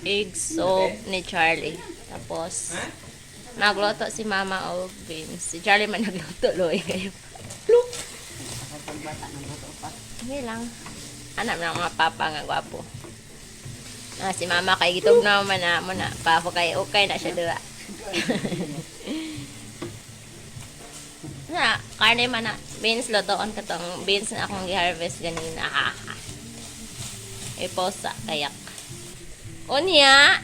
egg soup ni Charlie. Tapos, nagluto si Mama og beans. Si Charlie man nagluto, loy kayo. Pluk! Hindi lang. Anak ng mga papa nga gwapo. Si Mama kay gitog na man na mo na. Papo kay okay na siya dira. Na, karne man na. Beans lutoon ka tong beans na akong i-harvest ganina. Iposa kayak. Unya!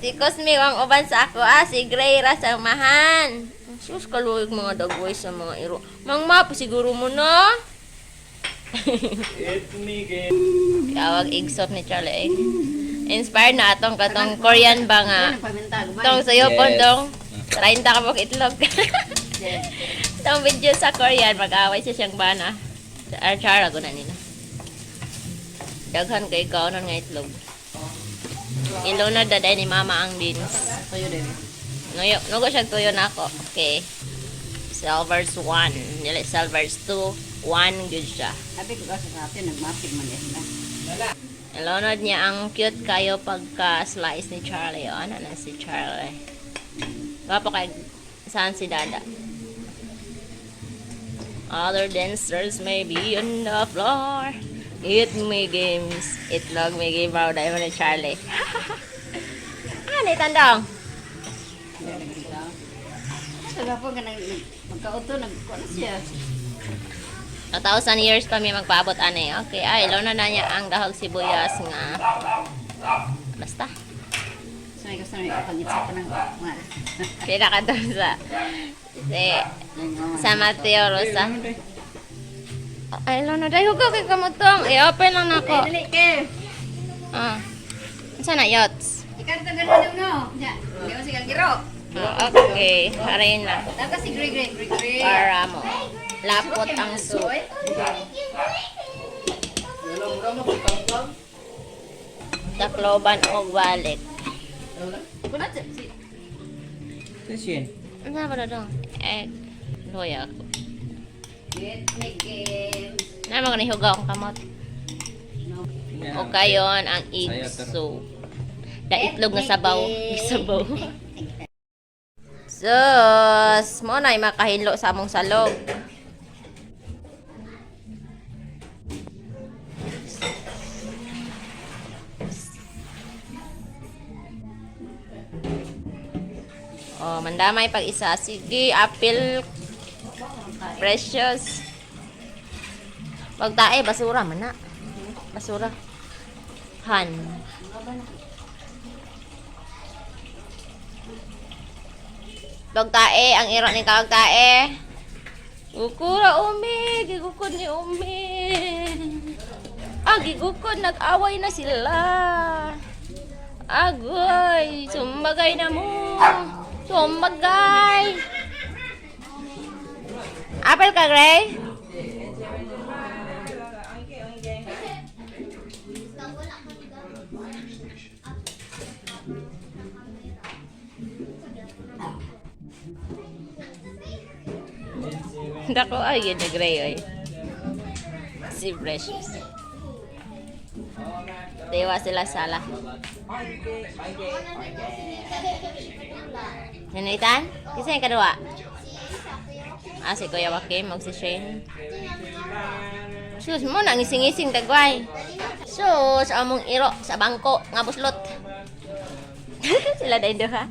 Si Cosme ang uban sa ako, si Gray ra sa mahan. Sus, kaluig mga dagway sa mga iro. Mang map, siguro mo na. Kawag egg soup ni Charlie. Inspired na atong katong Korean ba nga. Itong sayo po, itong 30 ka pong itlog. Itong video sa Korean, mag-away siya siyang bana. Chara ko na nila. Daghan kay kaunan nga itlog. Ilunod na dahil ni Mama ang beans. Tuyo din. Nugo siya tuyo na ako. Okay. Silvers 1. Nila Silvers 2. 1 good siya. Sabi ko kasi natin, nagmapig man yan na. Ilunod niya ang cute kayo pagka-slice ni Charlie. O, ano na si Charlie? Gwapo kay saan si Dada? Other dancers may be on the floor. Eat me games. Itlog me game raw dahil ni Charlie. Ano itandang? Sabi po ka magkauto, nagkuhan siya. 1,000 years pa may magpaabot ane. Okay, ay ilaw na niya ang dahog sibuyas nga. Basta. So, may gusto namin kapangitsa ko ng mga. Kaya ka doon sa Mateo Rosa. Ay, ilaw na dahil ko kay kamutong. I-open lang na ako. Dali, ke. Saan na yachts? Ikan to gano'n no? Hindi ko sigang giro. Okay, harin na. Daga si Gray. Para mo. Lapot ang soup. Takloban o balik. Kunat si. Session. Ano ba doon? Egg. Loya ako. Get me game. Na mga nihuga akong kamot. O kayon ang egg soup. Da itlog nga sabaw. Sabaw. Sus! Mo na makahinlo sa among salog. Oh, mandamay pag isa. Sige, apple. Precious. Pag tae, basura man na. Basura. Han. Pag tae, ang iro ni kawag tae. Gukura umi, gigukod ni umi. Gigukod, nag-away na sila. Agoy, sumbagay na mo. Sumbagay. Apple ka, Gray? Dako ay yun ni Gray ay. Si Precious. Dewa sila sala. Nanitan? Kasi yung kadua? Si Kuya Joaquim, si Shane. Sus mo, nangising-ising tagway. Sus, among iro sa bangko, nga buslot. Sila dahil doon ha.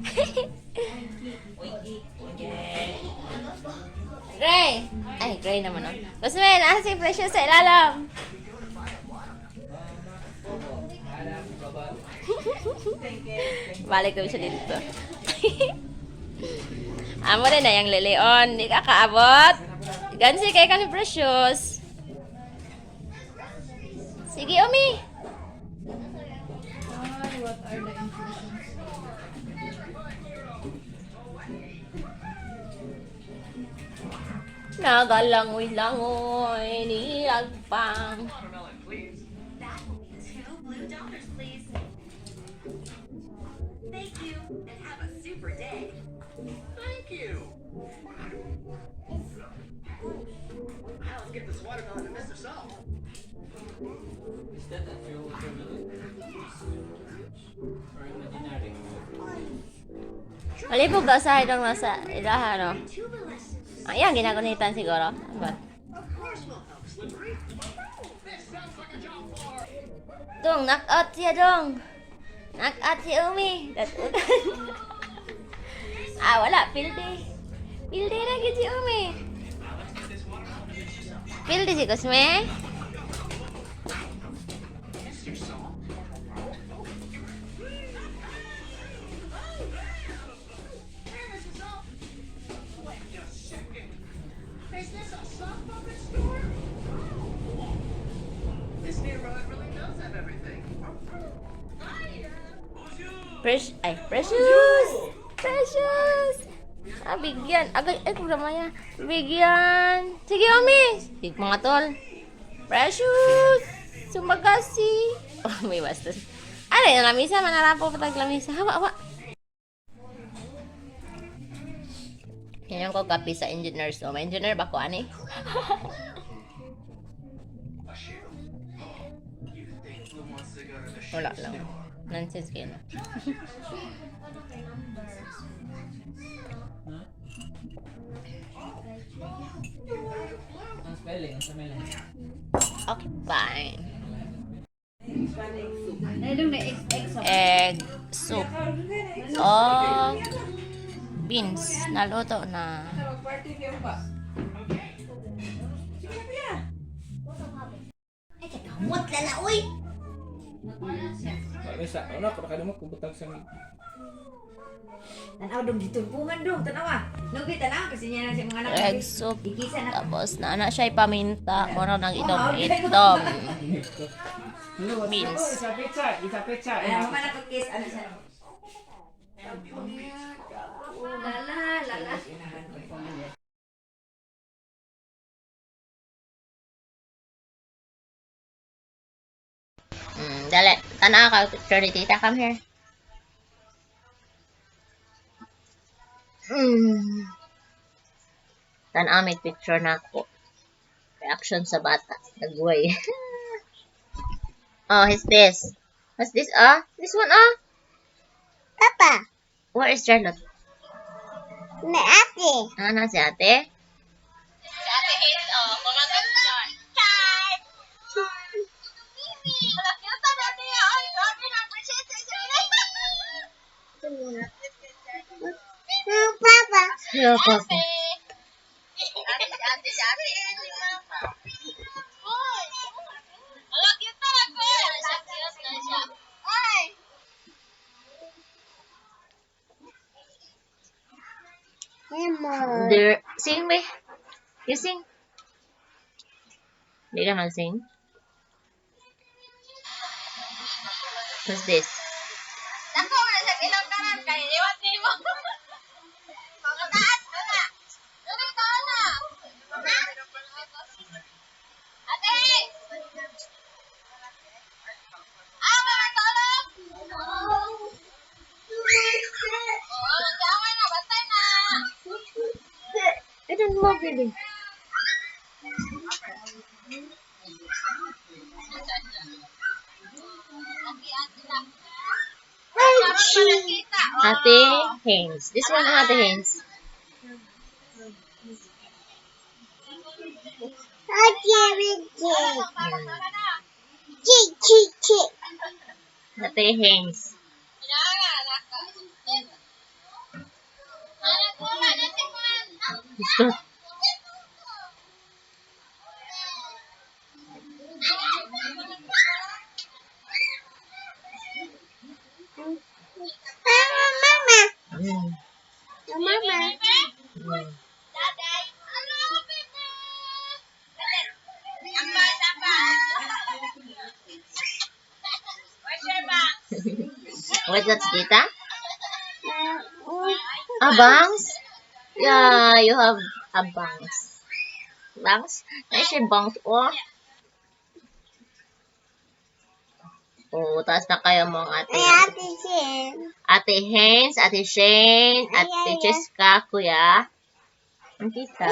Gray! Ay, Gray naman o. Gusman, si Precious sa ilalam. Balik ko siya dito. Amo rin na yung lilion. Di ka kaabot. Gansi kay ka ni Precious. Sige, Umi. What are the infusions? Nagalangoy-langoy, nilagpang. Thank you, and have a super day. Thank you. Now let's get this watermelon to Mr. Salt. Is that a fuel equivalent? Or imaginary. Malipog daw sa idong nasa ilaha, no? Tuba lessons. Ayan, ginagunitan siguro. But, Of course we'll help, Slippery. This sounds like a job for... Dong, knock out siya, Dong. Knock out si Umi. Datutan. Wala. Pildi. Pildi na gid si Umi. Pildi si Cosme. Wait a second. Is this a sock puppet store? This neighborhood really does have everything. Precious. Precious. Bigyan. Ay, programa yan. Bigyan. Sige, Umi. Sige, mga tol. Precious. Sumagasi. Oh, may bastos. Ano yung lamisa? Manarapo pa tag lamisa. Hawa. Yan ko kapi sa engineer. So, may engineer ba ko, ani? You think who wants to go to the Wala lang. Nonsense kayo na. Ang spelling, ang spelling. Okay, fine. Nailong na XX sa Egg soup. O beans. Naluto na. kamot lala, uy! Bisa, ano para kada mo kubutang sa Tanaw dong, ditumpungan dong, tanaw. Nubi, tanaw, kasi niya na siya mga anak. Egg soup. Dikisan na. Tapos na siya paminta. Muna nang itom. Beans. Isa pizza. Ay, mga anak kiss, ano siya? Lala. Dali. Tanaw ka. Picture ni tita. Come here. Tanaw may picture na ako. Reaction sa bata. Nagway. Oh, who's this? What's this? This one, Papa. Where is Charlotte? Na ate. Na si ate? Si ate is, kumagat siya. Char! Wala kita na niya. Ay, grabe na. Appreciate sa Papa. Hello, Papa. Ate. Si Mama. Hoy! Wala kita na ko. Serious na siya. Ay! There, sing me. You sing. Hindi ka mag-sing. What's this? Dako na sa ilang tanan kay iwat ni mo. Mga taas na na. Dili ka na. Ate! Mga tolong! Nagawin na, bantay na. I don't know, really. Ate Haynes. This one, Ate Haynes. Ate Haynes. Gusto. Mm. Mm. What's that, Tita? Bangs? Yeah, you have a bangs. Bangs? Nice yung bangs. Oh, taas na kayo mga ate. Ate Haynes, Ate Shane, Ate Cheska, Kuya. Ang kita.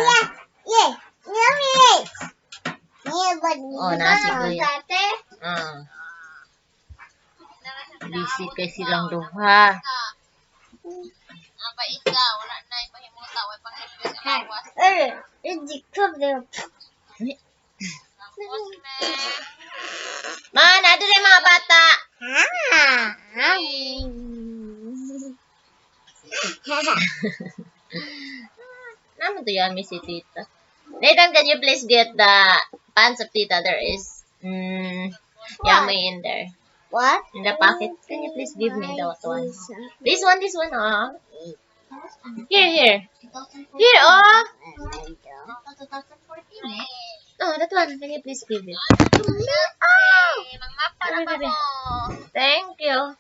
Oh, nasi Kuya. Ah. Busy kay silang duha. Apa isa, wala na ipahimuta, wala pang request sa lawas. Hindi ko na. Man, ano rin mga bata? Naman to yummy si Tita. Nathan, can you please get the pants of Tita? There is yummy in there. What? In the pocket. Can you please give me that one? This one, oh. Here. Here, oh. 2014 eh. Oh, that one. Can you please give it? Mangmapa na ba mo? Thank you.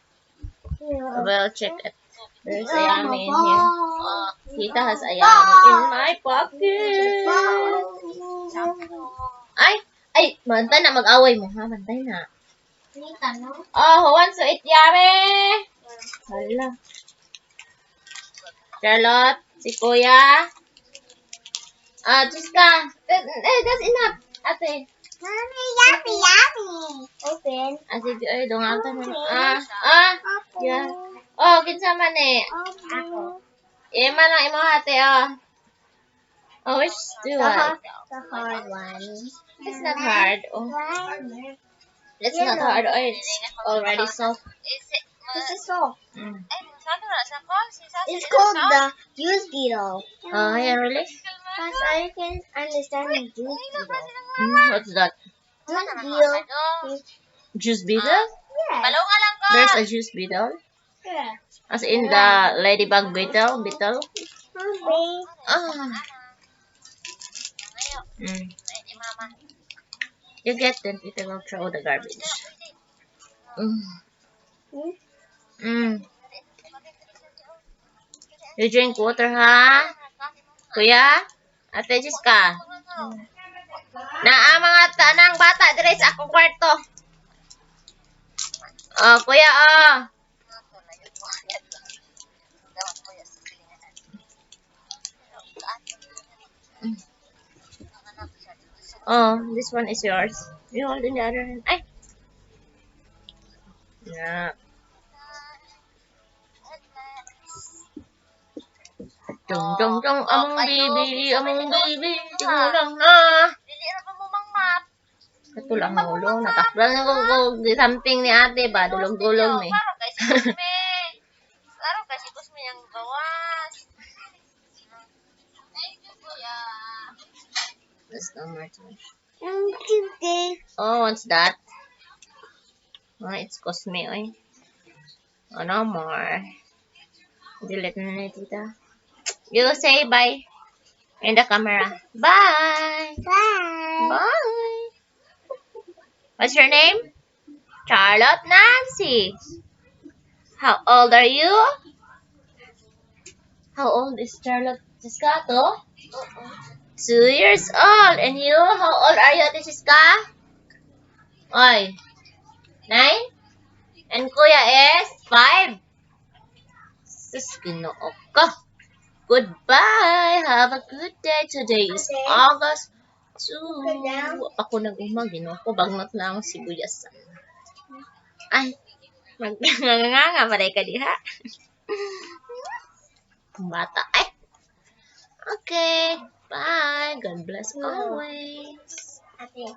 Well, check it. There's a yummy in here. Oh, Tita has a yummy in my pocket. Ay, mantay na, mag-away mo, ha? Mantay na. Oh, who wants to eat yummy? Hala. Charlotte, si Kuya. Jiska. That's enough. Ate. Mommy, yummy. Open. Sige, ay, dungan ka na. Yeah. Oh, kinsa man eh. Ako. Ima lang imo ate, oh. Oh, which do I? The hard one. It's not hard. Oh, it's not hard. Oh, it's already soft. This is soft. Mm. It's called the juice beetle. Oh, yeah, really? Because I can understand the juice beetle. What's that? Juice beetle. Juice beetle? Yeah. There's a juice beetle? Yeah. As in the ladybug beetle? Mommy. Ah. Mm. You get them, you will throw the garbage. You drink water, ha? Kuya? Ate Jiska? Mga tanang bata dire sa akong kwarto. Oh, kuya, oh. Oh, this one is yours. You hold in the other hand. Ay! Yeah. Dong, among baby, tigulang na. Katulang ulo, nataklan na ko something ni ate ba, dulog-dulog ni. Klaro kasi kusmi ang gawas. Thank you, Kuya. That's not much. Thank you. Oh, what's that? Oh, it's Cosme, oy. Oh, no more. Delete na na, tita. You say bye in the camera. Bye. Bye. Bye. What's your name? Charlotte Nancy. How old are you? How old is Charlotte Ciscato? 2 years old. And you? How old are you, Ate Cisca? Oy. 9? And Kuya is 5. Sus, ginoo ka. Goodbye. Have a good day. Today is August 2. Ako nag-umag, ginoo ko. Bagnot na ang sibuyas. Ay. Magnganga pa rin ka diha. Bata. Ay. Okay. Bye. God bless always. Ate.